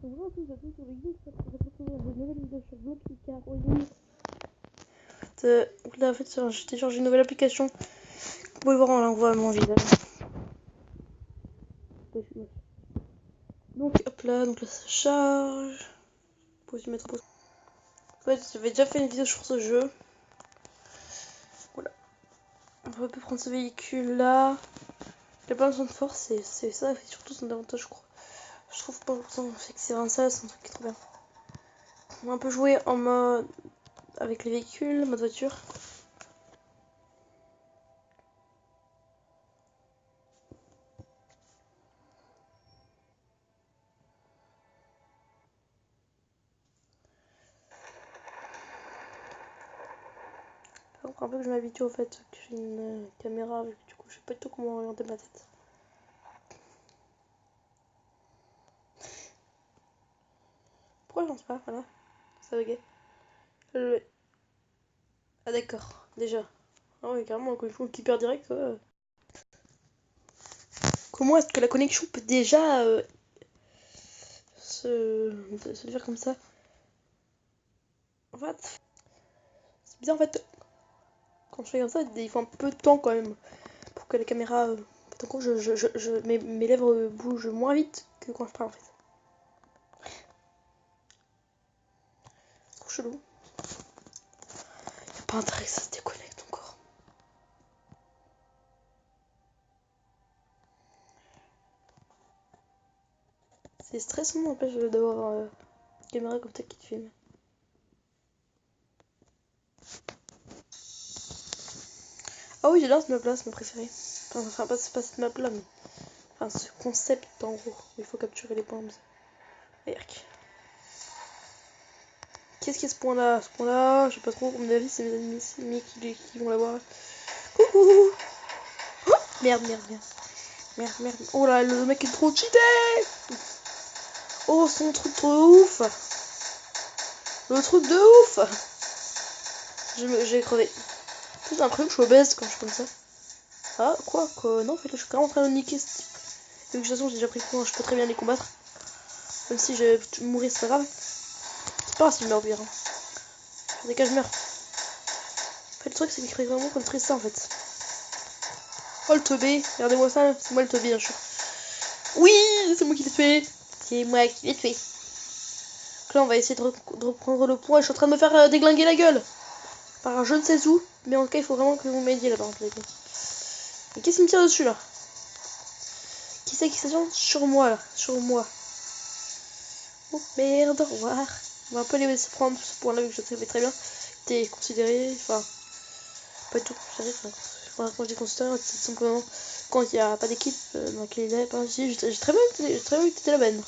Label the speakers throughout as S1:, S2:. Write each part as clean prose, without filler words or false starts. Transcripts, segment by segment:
S1: Bonjour à tous sur les geeks, ça se retrouver dans une nouvelle vidéo sur Block Car aujourd'hui. Là en fait j'ai téléchargé une nouvelle application. Vous pouvez voir là on voit mon visage. Donc hop là, donc là ça charge. Vous pouvez mettre en pause. En fait j'avais déjà fait une vidéo sur ce jeu. Voilà. On va plus prendre ce véhicule là. Il a plein de son de force, c'est ça, et surtout son avantage je crois. Je trouve pas pourtant que c'est vraiment ça, c'est un truc qui est trop bien. On va un peu jouer en mode avec les véhicules, mode voiture. Faut un peu que je m'habitue au fait que j'ai une caméra, du coup je sais pas du tout comment orienter ma tête. Pourquoi je lance pas? Voilà, ça buguait. Ah d'accord, déjà. Ah oui, carrément, la connexion qui perd direct. Ouais. Comment est-ce que la connexion peut déjà se faire comme ça? En fait, c'est bizarre en fait. Quand je fais comme ça, il faut un peu de temps quand même pour que la caméra. En gros, mes lèvres bougent moins vite que quand je parle en fait. C'est trop chelou. Y'a pas intérêt que ça se déconnecte encore. C'est stressant n'empêche d'avoir une caméra comme ça qui te filme. Ah oui, j'adore ce map là, c'est mon préféré. Enfin pas cette map là, mais. Enfin, ce concept en gros, où il faut capturer les points. Aïe. Qu'est-ce qu'il y a ce point là? Ce point là, je sais pas trop, à mon avis, c'est mes ennemis qui vont l'avoir. Coucou! Oh merde. Oh là, le mec est trop cheaté! Oh, son truc trop ouf! Le truc de ouf! J'ai crevé. J'ai l'impression que je suis obèse quand je suis comme ça. Ah, quoi? Non, en fait, là, je suis carrément en train de niquer ce type. Et de toute façon, j'ai déjà pris le point, je peux très bien les combattre. Même si je vais mourir, c'est pas grave. C'est pas grave si je meurs pire. Hein. Dès que je meurs. En fait, le truc, c'est qu'il crée vraiment comme très ça en fait. Oh le teubé, regardez-moi ça, c'est moi le teubé bien sûr. Oui, c'est moi qui l'ai tué. C'est moi qui l'ai tué. Donc là, on va essayer de reprendre le point. Je suis en train de me faire déglinguer la gueule. Par un je ne sais où. Mais en tout cas, il faut vraiment que vous m'aidiez là par contre. Mais qu'est-ce qui me tire dessus là? Qui c'est qui s'agit sur moi là? Sur moi. Oh merde, au revoir. On va un peu les laisser prendre ce point là, vu que je savais très bien. T'es considéré. Enfin, pas du tout considéré. Enfin, quand je dis considéré, c'est simplement quand il n'y a pas d'équipe dans laquelle il est. Par exemple, j'ai très bien vu que t'étais la benne.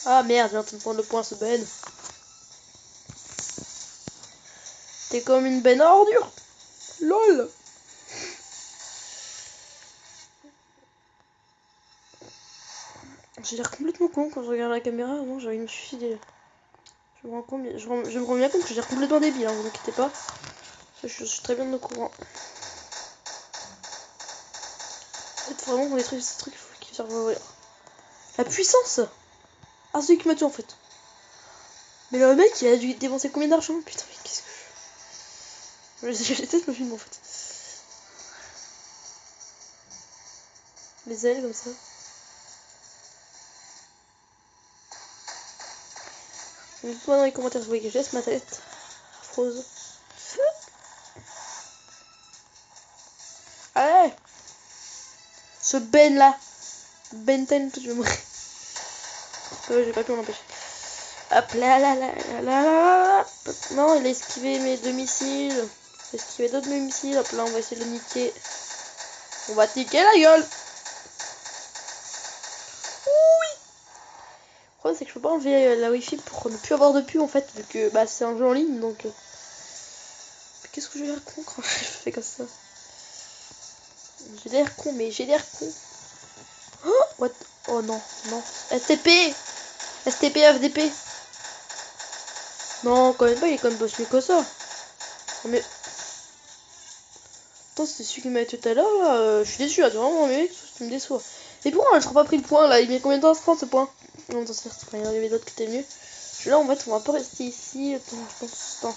S1: Ah merde, j'ai en train de prendre le point ce Ben. T'es comme une benne à ordures. LOL. J'ai l'air complètement con quand je regarde la caméra. Non, j'ai envie de me suicider. Je me rends bien compte que j'ai l'air complètement débile, hein, vous inquiétez pas. Je suis très bien au courant. En fait, vraiment, pour détruire ces trucs, il faut qu'ils servent. La puissance. Ah, celui qui m'a tué en fait. Mais le mec, il a dû dépenser combien d'argent? Putain, mais qu'est-ce que je. J'ai peut-être me filmer en fait. Les ailes comme ça. Dites-moi dans les commentaires si vous voyez que je laisse ma tête affreuse. Allez! Ce Ben là! Benten, tu veux mourir. J'ai pas pu m'empêcher. Hop là là là là là là. Non, il a esquivé mes deux missiles. Il a esquivé d'autres missiles. Hop là, on va essayer de le niquer. On va te niquer la gueule! Oui! Le problème, c'est que je peux pas enlever la wifi pour ne plus avoir de pub en fait, vu que bah, c'est un jeu en ligne donc. Qu'est-ce que j'ai l'air con quand je fais comme ça? J'ai l'air con, mais j'ai l'air con. Oh, what? Oh non, non. STP! STP FDP! Non, quand même pas, il est quand même pas mieux que ça. Non, mais. pourtant c'était celui qui m'a tout à l'heure là. Je suis déçu, là, tu vraiment mais tu me déçois. Et pourquoi je n'ai pas pris le point là? Il met combien de temps à se prendre ce point? Non, attends, certes, il y en avait d'autres qui étaient mieux. Là en fait on va pas rester ici. Attends, je pense. Attends.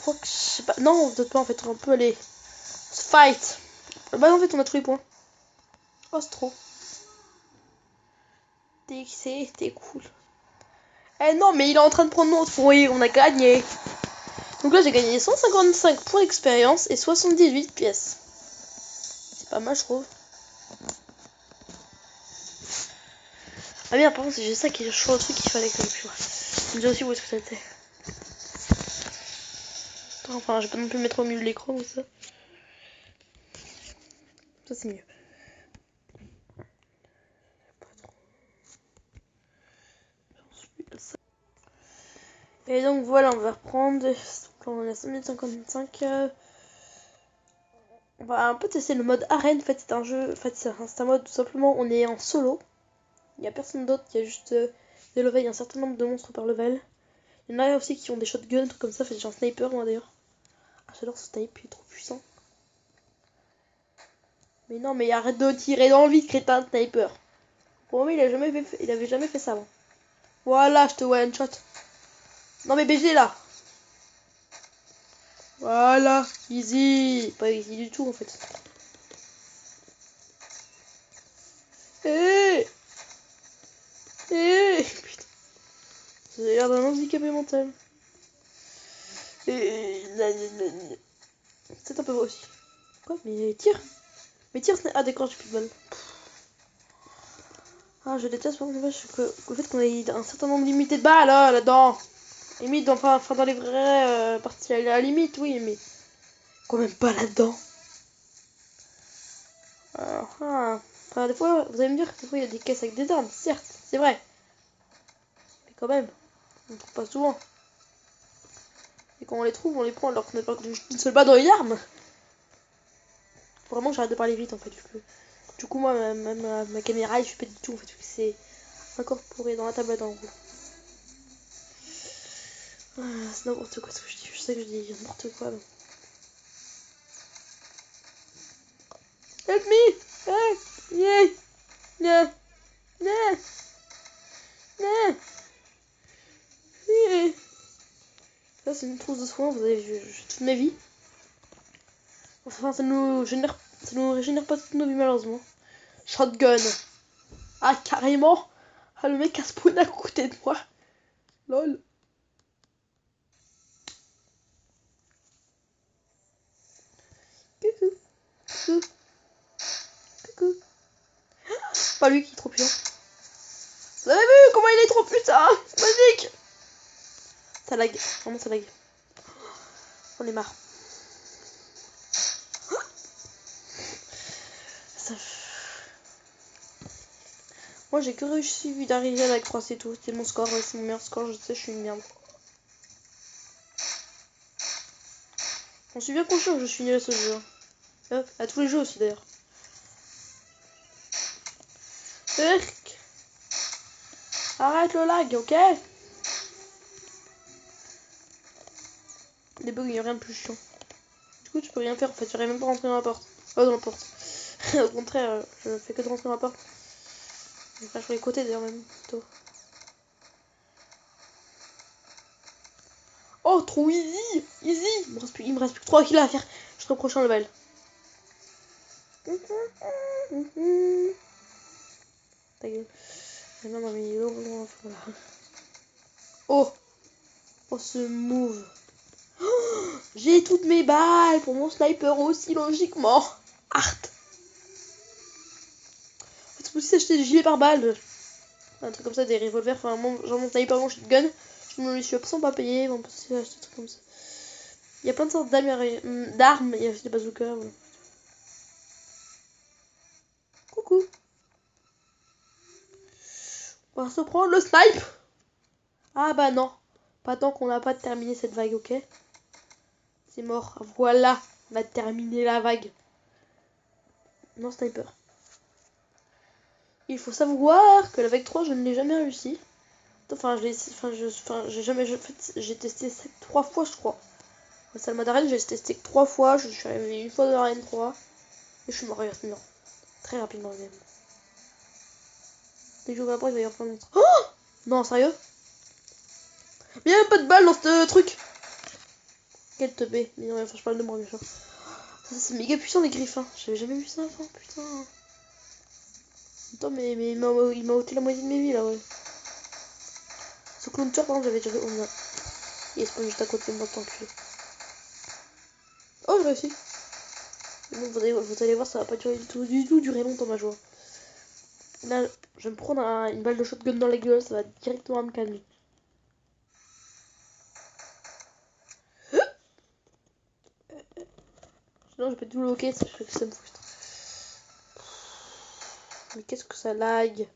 S1: Quoi que je sais pas. Non, peut-être pas en fait, on peut aller. Fight! Bah en fait on a tous les points. Oh c'est trop. T'es cool. Eh non mais il est en train de prendre notre point, oui, on a gagné. Donc là j'ai gagné 155 points d'expérience et 78 pièces. C'est pas mal je trouve. Ah bien par contre c'est juste ça qui est chaud le truc qu'il fallait que je vois. Je me dis aussi où est-ce que c'était. Enfin j'ai pas non plus le mettre au milieu de l'écran ou ça. Ça c'est mieux. Et donc voilà, on va reprendre. Quand on a 5 minutes 55. On va un peu tester le mode arène. En fait, c'est un jeu. En fait, c'est un mode tout simplement. On est en solo. Il n'y a personne d'autre. Il y a juste des levels. Il y a un certain nombre de monstres par level. Il y en a aussi qui ont des shotguns, trucs comme ça. Fait j'ai un sniper, moi d'ailleurs. Ah, j'adore ce snipe, il est trop puissant. Mais non, mais arrête de tirer dans le vide, crétin, sniper. Pour moi, il avait jamais fait ça avant. Voilà, je te one shot. Non, mais BG là. Voilà, easy. Pas easy du tout en fait. Eh putain. J'ai l'air d'un handicapé mental. C'est un peu vrai aussi. Quoi? Mais tire. Mais tire, ah d'accord, j'ai plus de balles. Ah, je déteste par exemple le fait qu'on ait un certain nombre limité de balles là-dedans. Limite, enfin dans les vraies parties, à la limite, oui, mais quand même pas là-dedans. Enfin, des fois, vous allez me dire que des fois il y a des caisses avec des armes, certes, c'est vrai. Mais quand même, on ne trouve pas souvent. Et quand on les trouve, on les prend alors qu'on n'a pas qu'une seule balle dans les armes. Faut vraiment que j'arrête de parler vite en fait. Du coup, moi, ma caméra, je suis pas du tout en fait, vu que c'est incorporé dans la tablette en gros. Ah, c'est n'importe quoi ce que je dis. Je sais que je dis n'importe quoi. Mais... Help me! Help! Yeah! Yeah! Yeah! Yeah! Yeah! Ça, c'est une trousse de soins, vous avez vu toute ma vie. Enfin, ça nous régénère pas toute nos vies, malheureusement. Shotgun! Ah, carrément! Ah, le mec a spawn à côté de moi! Lol! Coucou! Coucou! Coucou! Pas lui qui est trop puissant. Vous avez vu comment il est trop puissant? Magique! Ça lag, vraiment ça lag. On est marre. Ça... Moi j'ai que réussi d'arriver à la croix, c'est tout. C'est mon score, c'est mon meilleur score, je sais, je suis une merde. On suis bien conscient que je suis nul à ce jeu. À tous les jeux aussi d'ailleurs. Arrête le lag, ok? Des bugs, il n'y a rien de plus chiant. Du coup, tu peux rien faire en fait, j'arrive même pas à rentrer dans la porte. Oh, dans la porte. Au contraire, je fais que de rentrer dans la porte. Enfin, sur les côtés d'ailleurs, même plutôt. Oh, trop easy! Easy! Il me reste plus que 3 kills à faire. Je serai au prochain level. Ta gueule. Non, mais voilà. Oh! Oh, ce move. Oh, j'ai toutes mes balles pour mon sniper aussi, logiquement. Art. C'est possible d'acheter des gilets par balles. Un truc comme ça, des revolvers, enfin, genre mon sniper, mon shotgun. Je me les suis absolument pas payé. On peut acheter des trucs comme ça. Il y a plein de sortes d'armes. Il y a aussi des bazookas. Voilà. Coucou. On va se prendre le snipe. Ah bah non. Pas tant qu'on n'a pas terminé cette vague, ok? C'est mort. Voilà. On a terminé la vague. Non, sniper. Il faut savoir que la vague 3, je ne l'ai jamais réussi. Enfin, j'ai jamais... j'ai testé ça 3 fois, je crois. La salle d'arène, j'ai testé 3 fois. Je suis arrivé une fois dans l'arène 3. Et je suis mort rapidement. Très rapidement même. Dès que j'ouvre la porte, il va y avoir plein de monstres. Oh non, sérieux? Mais y'a même pas de balle dans ce truc. Quel teubé. Mais non, je parle de moi, bien sûr. Ça, c'est méga puissant, les griffes. Hein. J'avais jamais vu ça avant, putain. Attends, mais il m'a ôté la moitié de mes vies, là, ouais. Ce clown tueur, par exemple, j'avais déjà fait. Oh, il spawn juste à côté de moi, tant que. Oh, j'ai réussi. Bon, vous allez voir, ça va pas durer du tout durer longtemps, ma joie. Là, je vais me prendre une balle de shotgun dans la gueule, ça va directement me calmer. Sinon, je peux tout bloquer, ça me frustre. Mais qu'est-ce que ça lag?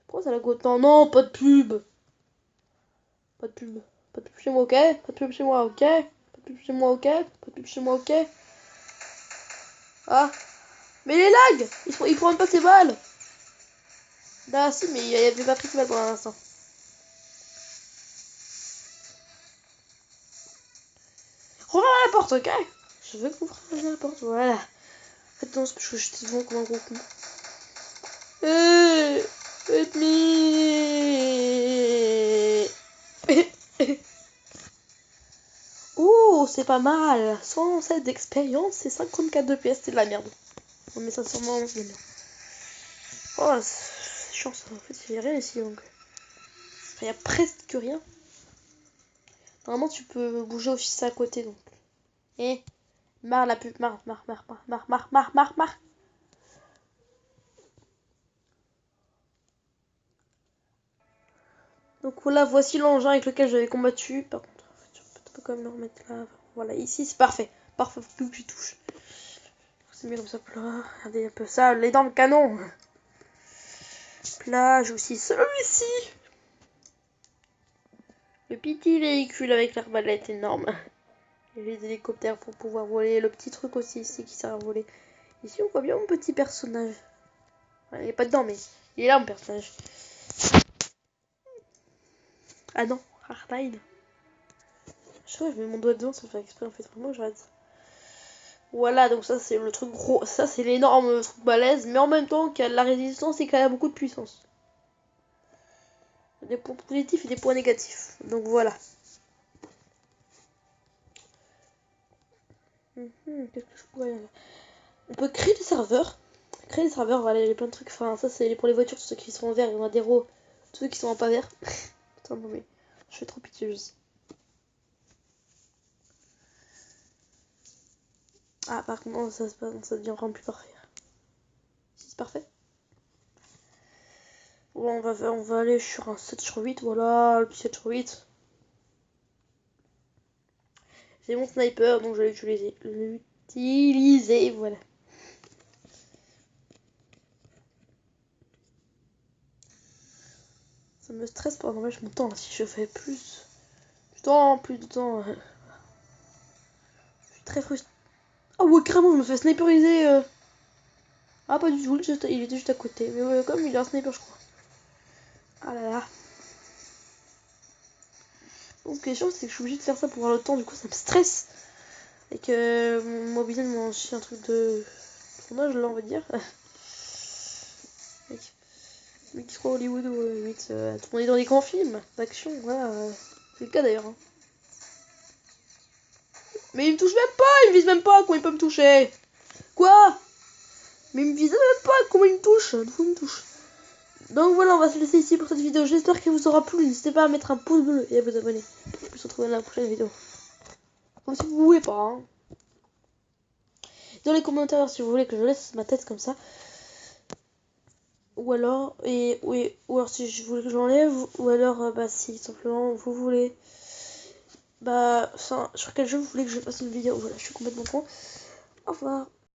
S1: Pourquoi ça lag autant? Non, pas de pub! Pas de pub. Pas de pub chez moi, ok? Pas de pub chez moi, ok? Pas de pub chez moi, ok? Pas de pub chez moi, ok? Ah! Mais les lags! Ils prennent pas ses balles! Là, si, mais il y avait pas pris ses balles pour l'instant. Reviens à la porte, ok? Je veux que vous ouvriez la porte, voilà. Faites attention parce que je suis devant comme un gros con. Help me! Oh, c'est pas mal. 107 d'expérience et 54 de PS, c'est de la merde. Non mais ça sûrement c'est de la merde. Oh, c'est chiant ça. En fait, il y a rien ici donc. Il y a presque rien. Normalement, tu peux bouger aussi à côté donc. Eh, marre la pub, marre. Donc voilà, voici l'engin avec lequel j'avais combattu. Par contre, je peux quand même le remettre là. Voilà, ici c'est parfait. Parfait, faut plus que j'y touche. C'est mieux comme ça, plat. Regardez un peu ça, les dents de canon. Plat, j'ai aussi celui-ci. Le petit véhicule avec l'arbalète énorme. Et les hélicoptères pour pouvoir voler. Le petit truc aussi ici qui sert à voler. Ici, on voit bien mon petit personnage. Enfin, il n'est pas dedans, mais il est là, mon personnage. Ah non, Hardline. Je sais pas, je mets mon doigt dedans, ça fait exprès en fait. Vraiment, j'arrête. Voilà, donc ça, c'est le truc gros. Ça, c'est l'énorme truc balèze. Mais en même temps, qu'il y a de la résistance et qu'il y a beaucoup de puissance. Des points positifs et des points négatifs. Donc voilà. Qu'est-ce que je pourrais... On peut créer des serveurs. Créer des serveurs, voilà, il y a plein de trucs. Enfin, ça, c'est pour les voitures, tous ceux qui sont en vert. Il y en a des roues. Tous ceux qui sont en pas vert. Putain, non, mais je fais trop pitié. Ah, par contre, non, ça devient vraiment plus parfait. Si, c'est parfait. Bon, on va aller sur un 7 sur 8. Voilà, le petit 7 sur 8. C'est mon sniper, donc je vais l'utiliser. Voilà. Ça me stresse pas, en je mon temps. Si je fais plus de temps. Je suis très frustrée. Ah ouais, carrément, je me fais sniperiser. Ah, pas du tout, il était juste à côté. Mais ouais, comme il est un sniper, je crois. Ah là là. Donc, la question, c'est que je suis obligée de faire ça pour avoir le temps. Du coup, ça me stresse. Et que mon mobilier m'a aussi un truc de tournage, là, on va dire. Mais qui se croit Hollywood ou limite tourner dans des grands films d'action, voilà. C'est le cas d'ailleurs. Hein. Mais il me touche même pas, il me vise même pas, comment il peut me toucher? Quoi? Mais il me vise même pas, comment il me touche? D'où il me touche? Donc voilà, on va se laisser ici pour cette vidéo. J'espère qu'elle vous aura plu. N'hésitez pas à mettre un pouce bleu et à vous abonner. On se retrouve dans la prochaine vidéo. Comme si vous voulez pas. Hein. Dans les commentaires si vous voulez que je laisse ma tête comme ça. Ou alors, ou alors si je voulais que j'enlève. Ou alors, bah si simplement vous voulez. Bah, sur quel jeu vous voulez que je fasse une vidéo? Voilà, je suis complètement con. Au revoir.